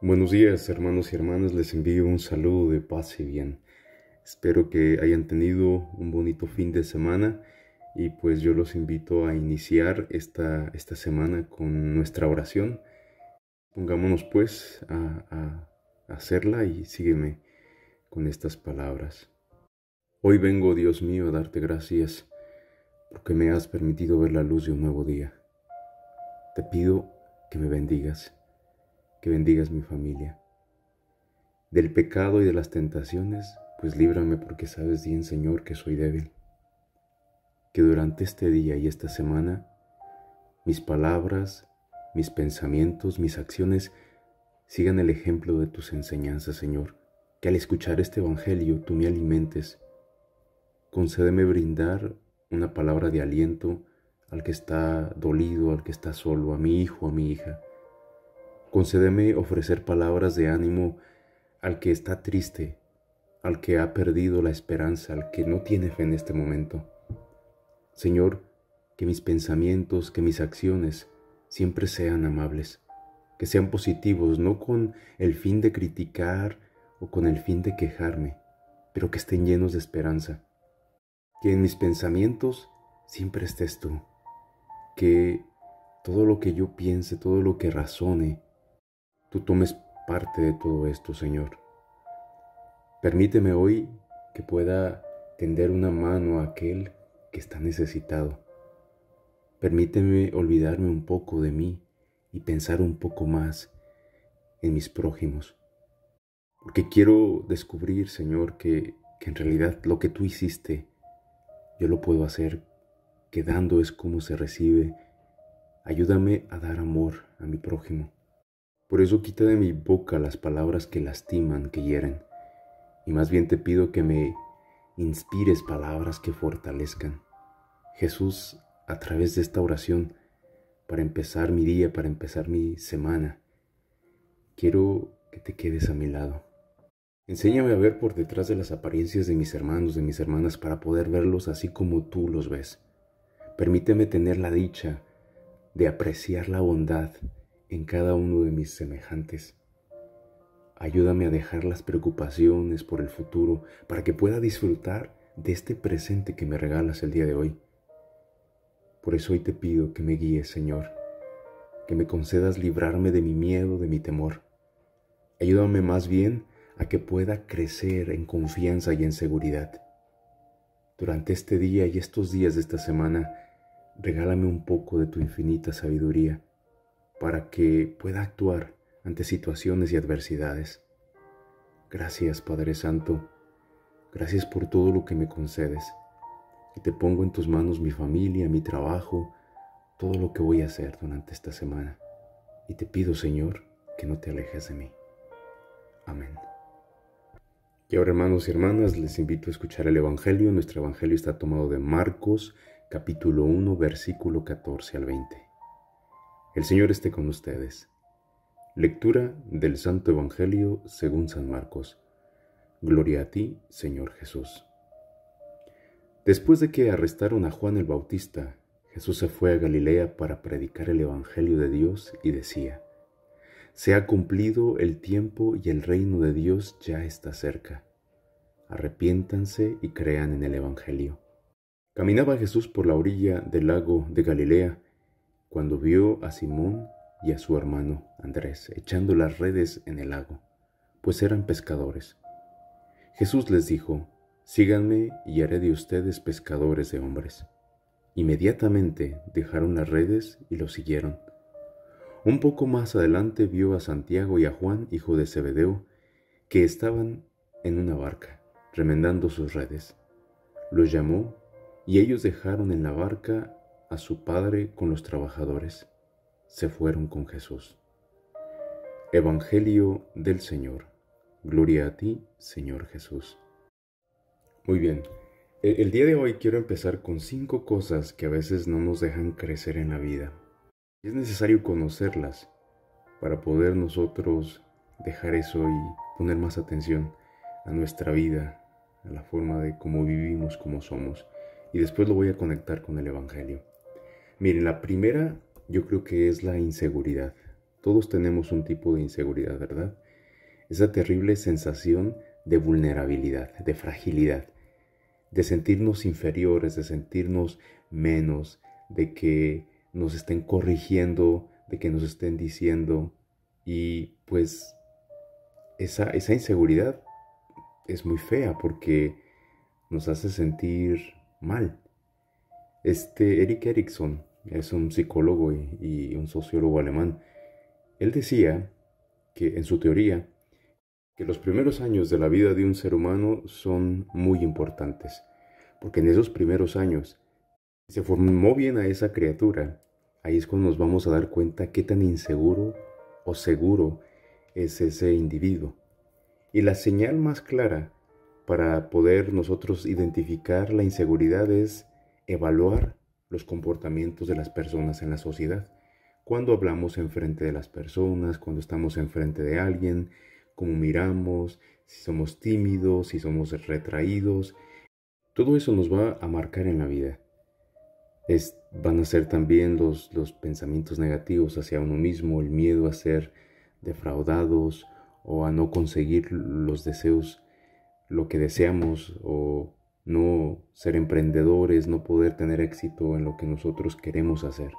Buenos días, hermanos y hermanas, les envío un saludo de paz y bien. Espero que hayan tenido un bonito fin de semana y pues yo los invito a iniciar esta semana con nuestra oración. Pongámonos pues a hacerla y sígueme con estas palabras. Hoy vengo, Dios mío, a darte gracias porque me has permitido ver la luz de un nuevo día. Te pido que me bendigas, que bendigas mi familia. Del pecado y de las tentaciones, pues líbrame porque sabes bien, Señor, que soy débil. Que durante este día y esta semana, mis palabras, mis pensamientos, mis acciones sigan el ejemplo de tus enseñanzas, Señor. Que al escuchar este evangelio tú me alimentes. Concédeme brindar una palabra de aliento al que está dolido, al que está solo, a mi hijo, a mi hija. Concédeme ofrecer palabras de ánimo al que está triste, al que ha perdido la esperanza, al que no tiene fe en este momento. Señor, que mis pensamientos, que mis acciones siempre sean amables, que sean positivos, no con el fin de criticar o con el fin de quejarme, pero que estén llenos de esperanza. Que en mis pensamientos siempre estés tú, que todo lo que yo piense, todo lo que razone, tú tomes parte de todo esto, Señor. Permíteme hoy que pueda tender una mano a aquel que está necesitado. Permíteme olvidarme un poco de mí y pensar un poco más en mis prójimos. Porque quiero descubrir, Señor, que en realidad lo que tú hiciste, yo lo puedo hacer, que dando es como se recibe. Ayúdame a dar amor a mi prójimo. Por eso quita de mi boca las palabras que lastiman, que hieren. Y más bien te pido que me inspires palabras que fortalezcan. Jesús, a través de esta oración, para empezar mi día, para empezar mi semana, quiero que te quedes a mi lado. Enséñame a ver por detrás de las apariencias de mis hermanos, de mis hermanas, para poder verlos así como tú los ves. Permíteme tener la dicha de apreciar la bondad en cada uno de mis semejantes. Ayúdame a dejar las preocupaciones por el futuro para que pueda disfrutar de este presente que me regalas el día de hoy. Por eso hoy te pido que me guíes, Señor, que me concedas librarme de mi miedo, de mi temor. Ayúdame más bien a que pueda crecer en confianza y en seguridad. Durante este día y estos días de esta semana, regálame un poco de tu infinita sabiduría para que pueda actuar ante situaciones y adversidades. Gracias, Padre Santo. Gracias por todo lo que me concedes. Y te pongo en tus manos mi familia, mi trabajo, todo lo que voy a hacer durante esta semana. Y te pido, Señor, que no te alejes de mí. Amén. Y ahora, hermanos y hermanas, les invito a escuchar el Evangelio. Nuestro Evangelio está tomado de Marcos, capítulo 1, versículo 14 al 20. El Señor esté con ustedes. Lectura del Santo Evangelio según San Marcos. Gloria a ti, Señor Jesús. Después de que arrestaron a Juan el Bautista, Jesús se fue a Galilea para predicar el Evangelio de Dios y decía: Se ha cumplido el tiempo y el reino de Dios ya está cerca. Arrepiéntanse y crean en el Evangelio. Caminaba Jesús por la orilla del lago de Galilea cuando vio a Simón y a su hermano Andrés echando las redes en el lago, pues eran pescadores. Jesús les dijo: Síganme y haré de ustedes pescadores de hombres. Inmediatamente dejaron las redes y lo siguieron. Un poco más adelante vio a Santiago y a Juan, hijo de Zebedeo, que estaban en una barca, remendando sus redes. Los llamó y ellos dejaron en la barca a su padre con los trabajadores. Se fueron con Jesús. Evangelio del Señor. Gloria a ti, Señor Jesús. Muy bien, el día de hoy quiero empezar con 5 cosas que a veces no nos dejan crecer en la vida. Es necesario conocerlas para poder nosotros dejar eso y poner más atención a nuestra vida, a la forma de cómo vivimos, cómo somos. Y después lo voy a conectar con el Evangelio. Miren, la primera yo creo que es la inseguridad. Todos tenemos un tipo de inseguridad, ¿verdad? Esa terrible sensación de vulnerabilidad, de fragilidad, de sentirnos inferiores, de sentirnos menos, de que nos estén corrigiendo, de que nos estén diciendo. Y pues esa inseguridad es muy fea porque nos hace sentir mal. Erik Erikson es un psicólogo y un sociólogo alemán. Él decía que en su teoría, que los primeros años de la vida de un ser humano son muy importantes, porque en esos primeros años, si se formó bien a esa criatura, ahí es cuando nos vamos a dar cuenta qué tan inseguro o seguro es ese individuo. Y la señal más clara para poder nosotros identificar la inseguridad es evaluar los comportamientos de las personas en la sociedad. Cuando hablamos enfrente de las personas, cuando estamos enfrente de alguien, cómo miramos, si somos tímidos, si somos retraídos, todo eso nos va a marcar en la vida. Van a ser también los pensamientos negativos hacia uno mismo, el miedo a ser defraudados o a no conseguir los deseos, lo que deseamos, o no ser emprendedores, no poder tener éxito en lo que nosotros queremos hacer.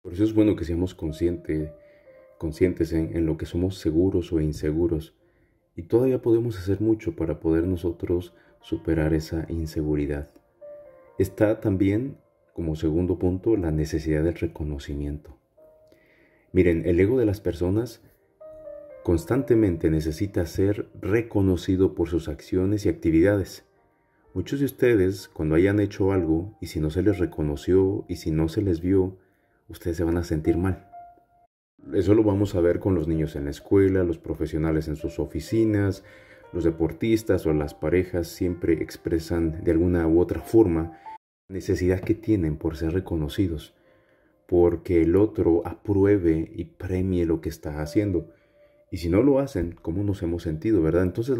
Por eso es bueno que seamos conscientes en lo que somos seguros o inseguros. Y todavía podemos hacer mucho para poder nosotros superar esa inseguridad. Está también, como segundo punto, la necesidad del reconocimiento. Miren, el ego de las personas constantemente necesita ser reconocido por sus acciones y actividades. Muchos de ustedes, cuando hayan hecho algo, y si no se les reconoció, y si no se les vio, ustedes se van a sentir mal. Eso lo vamos a ver con los niños en la escuela, los profesionales en sus oficinas, los deportistas o las parejas siempre expresan de alguna u otra forma la necesidad que tienen por ser reconocidos, porque el otro apruebe y premie lo que está haciendo. Y si no lo hacen, ¿cómo nos hemos sentido, verdad? Entonces,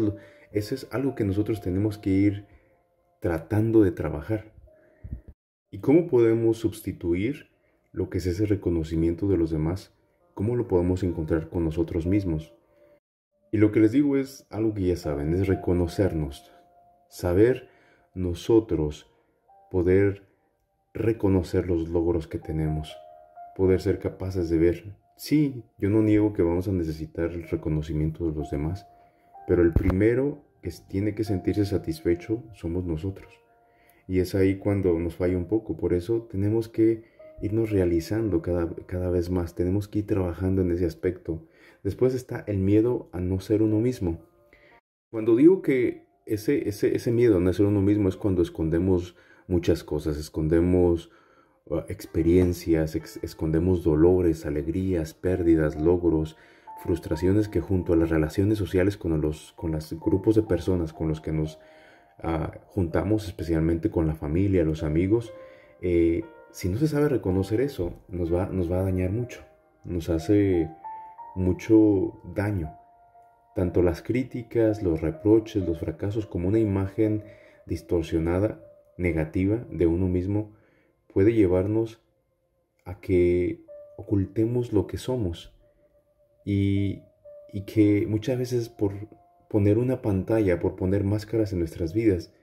eso es algo que nosotros tenemos que ir tratando de trabajar. ¿Y cómo podemos sustituir lo que es ese reconocimiento de los demás? ¿Cómo lo podemos encontrar con nosotros mismos? Y lo que les digo es algo que ya saben, es reconocernos. Saber nosotros poder reconocer los logros que tenemos. Poder ser capaces de ver. Sí, yo no niego que vamos a necesitar el reconocimiento de los demás, pero el primero que tiene que sentirse satisfecho somos nosotros. Y es ahí cuando nos falla un poco. Por eso tenemos que irnos realizando cada vez más. Tenemos que ir trabajando en ese aspecto. Después está el miedo a no ser uno mismo. Cuando digo que ese miedo a no ser uno mismo es cuando escondemos muchas cosas. Escondemos experiencias, escondemos dolores, alegrías, pérdidas, logros, frustraciones que junto a las relaciones sociales con los grupos de personas con los que nos juntamos, especialmente con la familia, los amigos, si no se sabe reconocer eso, nos va a dañar mucho, nos hace mucho daño. Tanto las críticas, los reproches, los fracasos, como una imagen distorsionada, negativa de uno mismo, puede llevarnos a que ocultemos lo que somos y que muchas veces por poner una pantalla, por poner máscaras en nuestras vidas,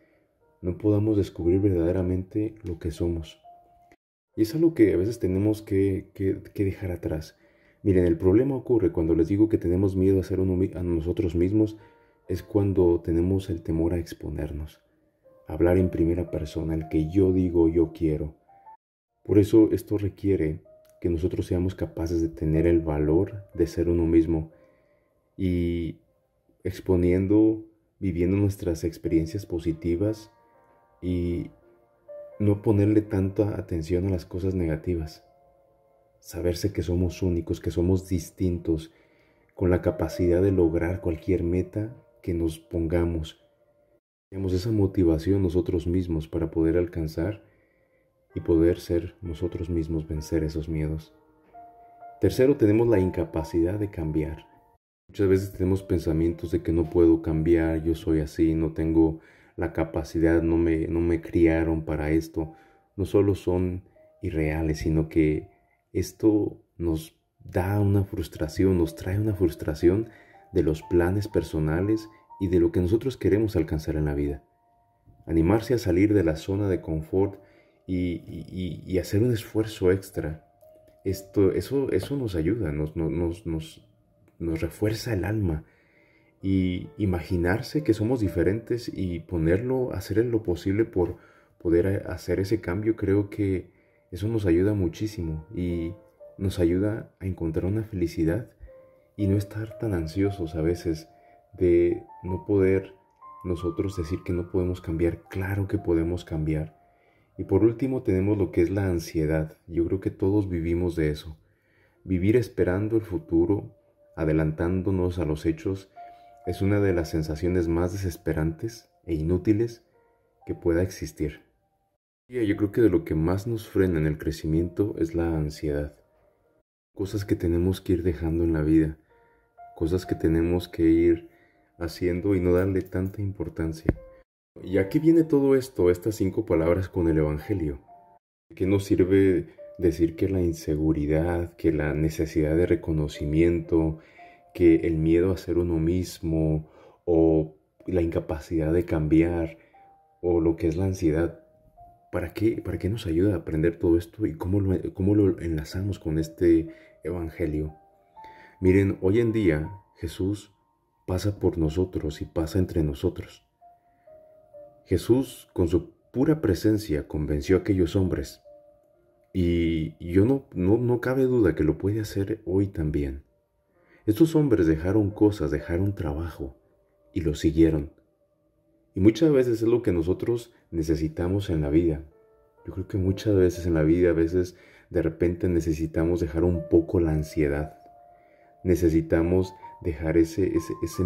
no podamos descubrir verdaderamente lo que somos. Y es algo que a veces tenemos que dejar atrás. Miren, el problema ocurre cuando les digo que tenemos miedo a ser a nosotros mismos, es cuando tenemos el temor a exponernos, a hablar en primera persona, el que yo digo, yo quiero. Por eso esto requiere que nosotros seamos capaces de tener el valor de ser uno mismo y exponiendo, viviendo nuestras experiencias positivas y no ponerle tanta atención a las cosas negativas. Saberse que somos únicos, que somos distintos, con la capacidad de lograr cualquier meta que nos pongamos. Tenemos esa motivación nosotros mismos para poder alcanzar y poder ser nosotros mismos, vencer esos miedos. Tercero, tenemos la incapacidad de cambiar. Muchas veces tenemos pensamientos de que no puedo cambiar, yo soy así, no tengo la capacidad, no me criaron para esto. No solo son irreales, sino que esto nos da una frustración, nos trae una frustración de los planes personales y de lo que nosotros queremos alcanzar en la vida. Animarse a salir de la zona de confort y hacer un esfuerzo extra. Eso nos ayuda, nos refuerza el alma. Y imaginarse que somos diferentes y hacer lo posible por poder hacer ese cambio, creo que eso nos ayuda muchísimo y nos ayuda a encontrar una felicidad y no estar tan ansiosos a veces de no poder nosotros decir que no podemos cambiar. Claro que podemos cambiar. Y por último tenemos lo que es la ansiedad. Yo creo que todos vivimos de eso. Vivir esperando el futuro, adelantándonos a los hechos, es una de las sensaciones más desesperantes e inútiles que pueda existir. Y yo creo que de lo que más nos frena en el crecimiento es la ansiedad. Cosas que tenemos que ir dejando en la vida, cosas que tenemos que ir haciendo y no darle tanta importancia. ¿Y a qué viene todo esto, estas 5 palabras con el Evangelio? ¿Qué nos sirve decir que la inseguridad, que la necesidad de reconocimiento, que el miedo a ser uno mismo o la incapacidad de cambiar o lo que es la ansiedad? ¿Para qué nos ayuda a aprender todo esto y cómo lo enlazamos con este Evangelio? Miren, hoy en día Jesús pasa por nosotros y pasa entre nosotros. Jesús, con su pura presencia, convenció a aquellos hombres. Y no cabe duda que lo puede hacer hoy también. Estos hombres dejaron cosas, dejaron trabajo y lo siguieron. Y muchas veces es lo que nosotros necesitamos en la vida. Yo creo que muchas veces en la vida, a veces de repente necesitamos dejar un poco la ansiedad. Necesitamos dejar esa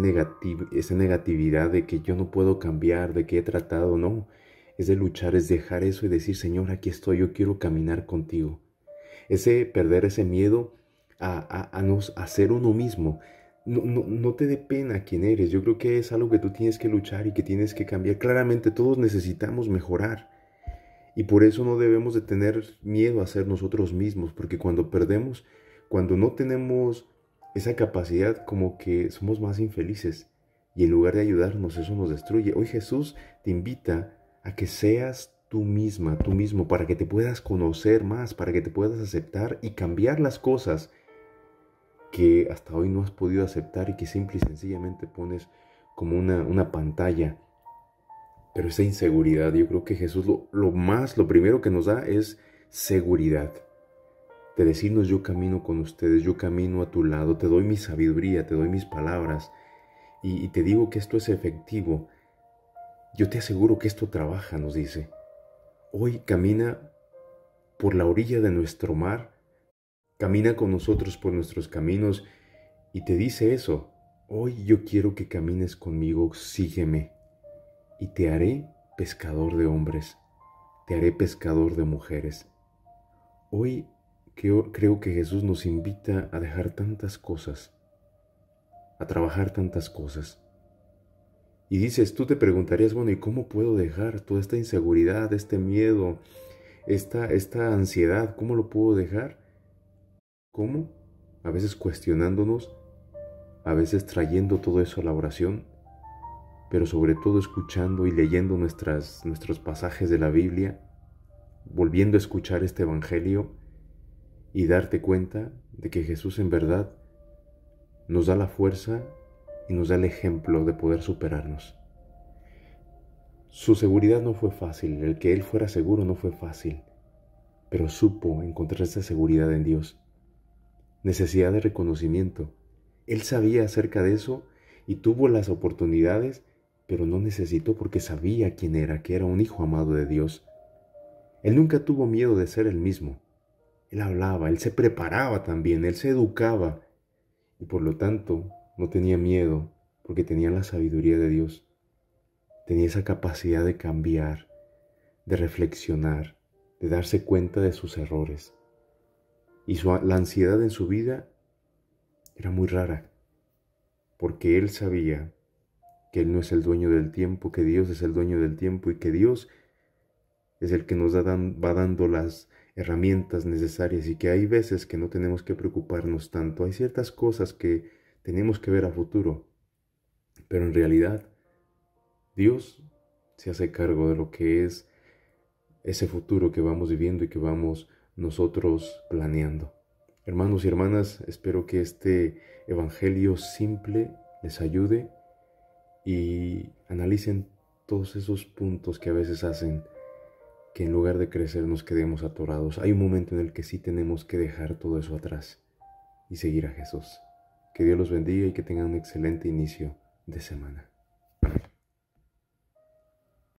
negatividad de que yo no puedo cambiar, de que he tratado, no. Es de luchar, es dejar eso y decir, Señor, aquí estoy, yo quiero caminar contigo. Perder ese miedo a ser uno mismo. No te dé pena quién eres. Yo creo que es algo que tú tienes que luchar y que tienes que cambiar. Claramente todos necesitamos mejorar. Y por eso no debemos de tener miedo a ser nosotros mismos. Porque cuando no tenemos esa capacidad, como que somos más infelices. Y en lugar de ayudarnos, eso nos destruye. Hoy Jesús te invita a que seas tú misma, tú mismo, para que te puedas conocer más, para que te puedas aceptar y cambiar las cosas que hasta hoy no has podido aceptar y que simple y sencillamente pones como una pantalla. Pero esa inseguridad, yo creo que Jesús lo primero que nos da es seguridad. De decirnos, yo camino con ustedes, yo camino a tu lado, te doy mi sabiduría, te doy mis palabras y te digo que esto es efectivo. Yo te aseguro que esto trabaja, nos dice. Hoy camina por la orilla de nuestro mar, camina con nosotros por nuestros caminos y te dice eso. Hoy yo quiero que camines conmigo, sígueme y te haré pescador de hombres, te haré pescador de mujeres. Hoy creo que Jesús nos invita a dejar tantas cosas, a trabajar tantas cosas. Y dices, tú te preguntarías, bueno, ¿y cómo puedo dejar toda esta inseguridad, este miedo, esta ansiedad? ¿Cómo lo puedo dejar? ¿Cómo? A veces cuestionándonos, a veces trayendo todo eso a la oración, pero sobre todo escuchando y leyendo nuestros pasajes de la Biblia, volviendo a escuchar este Evangelio y darte cuenta de que Jesús en verdad nos da la fuerza y nos da el ejemplo de poder superarnos. Su seguridad no fue fácil, el que Él fuera seguro no fue fácil, pero supo encontrar esa seguridad en Dios. Necesidad de reconocimiento. Él sabía acerca de eso y tuvo las oportunidades, pero no necesitó porque sabía quién era, que era un hijo amado de Dios. Él nunca tuvo miedo de ser el mismo. Él hablaba, él se preparaba también, él se educaba y por lo tanto no tenía miedo porque tenía la sabiduría de Dios. Tenía esa capacidad de cambiar, de reflexionar, de darse cuenta de sus errores. Y la ansiedad en su vida era muy rara, porque él sabía que él no es el dueño del tiempo, que Dios es el dueño del tiempo y que Dios es el que nos va dando herramientas necesarias y que hay veces que no tenemos que preocuparnos tanto. Hay ciertas cosas que tenemos que ver a futuro, pero en realidad Dios se hace cargo de lo que es ese futuro que vamos viviendo y que vamos nosotros planeando. Hermanos y hermanas, espero que este evangelio simple les ayude y analicen todos esos puntos que a veces hacen que en lugar de crecer nos quedemos atorados. Hay un momento en el que sí tenemos que dejar todo eso atrás y seguir a Jesús. Que Dios los bendiga y que tengan un excelente inicio de semana.